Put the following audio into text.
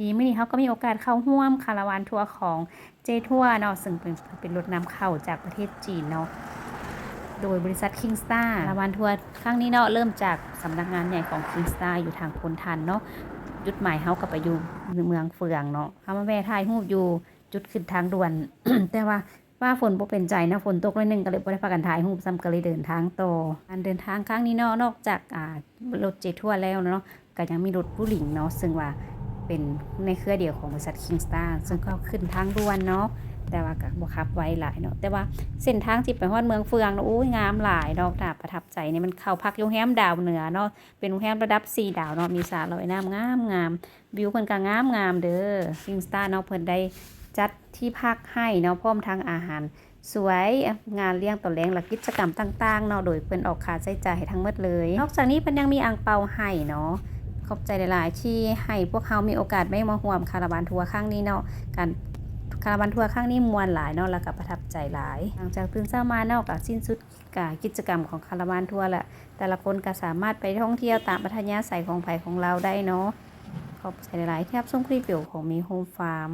ดีมื้อนี้เขาก็มีโอกาสเข้าร่วมคาราวานทัวร์ของเจทัวร์เนาะซึ่งเป็นรถนำเข้าจากประเทศจีนเนาะโดยบริษัท Kingstar คาราวานทัวร์ครั้งนี้เนาะเริ่มจากสำนักงานใหญ่ของ Kingstar อยู่ทางพลทันเนาะจุดหมายเฮาก็ไปอยู่เมืองเฟืองเนาะเฮามาแวะถ่ายรูปอยู่จุดขึ้นทางด่วน แต่ว่าฝนบ่เป็นใจนะฝนตกหน่อยนึงก็เลยบ่ได้พากันถ่ายรูปซ้ำก็เลยเดินทางต่อการเดินทางครั้งนี้เนาะนอกจากรถเจทัวร์แล้วเนาะก็ยังมีรถผู้หญิงเนาะซึ่งว่าเป็นในเครือเดียวของบริษัท Kingstar ซึ่งก็ขึ้นทางด่วนเนาะแต่ว่าก็บ่ขับไว้หลายเนาะแต่ว่าเส้นทางที่ไปฮอดเมืองเฟืองเนาะโอ้ยงามหลายดอกน่าประทับใจเนี่ยมันเข้าพักโรงแรมดาวเหนือเนาะเป็นโรงแรมระดับ4ดาวเนาะมีสระว่ายน้ำงามวิวเพิ่นก็งามเด้อ Kingstar เนาะเพิ่นได้จัดที่พักให้เนาะพร้อมทั้งอาหารสวยงานเลี้ยงตอนแลงและกิจกรรมต่างๆเนาะโดยเพิ่นออกค่าใช้จ่ายให้ทั้งหมดเลยนอกจากนี้เพิ่นยังมีอ่างเปาให้เนาะขอบใจหลายๆที่ให้พวกเขามีโอกาสได้มาร่วมคาราวานทัวร์ครั้งนี้เนาะการคาราวานทัวร์ครั้งนี้ม่วนหลายเนาะแล้วก็ประทับใจหลายหลังจากตื่นเช้ามาเนาะก็สิ้นสุดกิจกรรมของคาราวานทัวร์ละแต่ละคนก็สามารถไปท่องเที่ยวตามอัธยาศัยของไผของเราได้เนาะขอบใจหลายๆที่รับชมคลิปวิดีโอของมีโฮมฟาร์ม